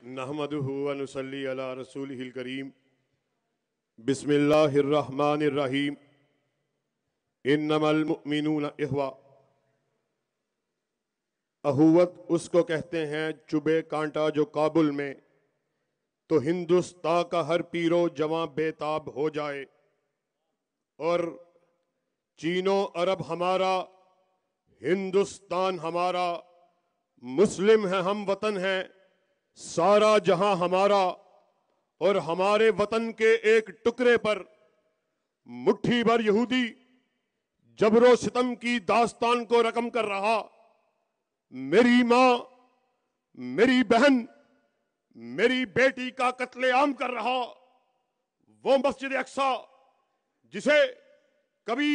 نحمدہ و نصلی علی رسولہ الکریم بسم اللہ الرحمن الرحیم انما المؤمنون اخوہ۔ اخوت اس کو کہتے ہیں چبے کانٹا جو کابل میں تو ہندوستان کا ہر پیرو جواں بے تاب ہو جائے، اور چین و عرب ہمارا، ہندوستان ہمارا، مسلم ہے ہم وطن ہیں، سارا جہاں ہمارا، اور ہمارے وطن کے ایک ٹکڑے پر مٹھی بھر یہودی جبر و ستم کی داستان کو رقم کر رہا۔ میری ماں، میری بہن، میری بیٹی کا قتل عام کر رہا۔ وہ مسجد اقصی جسے کبھی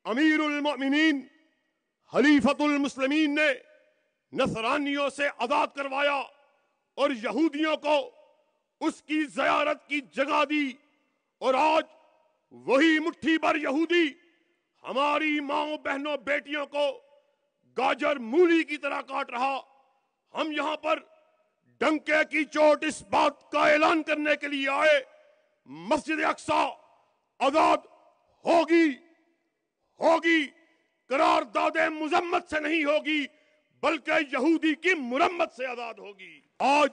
امیر المؤمنین خلیفۃ المسلمین نے نصرانیوں سے آزاد کروایا اور یہودیوں کو اس کی زیارت کی جگہ دی، اور آج وہی مٹھی بھر یہودی ہماری ماں بہنوں بیٹیوں کو گاجر مولی کی طرح کاٹ رہا۔ ہم یہاں پر ڈنکے کی چوٹ اس بات کا اعلان کرنے کے لیے آئے، مسجد اقصی آزاد ہوگی، ہوگی، قرارداد مذمت سے نہیں ہوگی بلکہ یہودی کی مرمت سے آزاد ہوگی۔ آج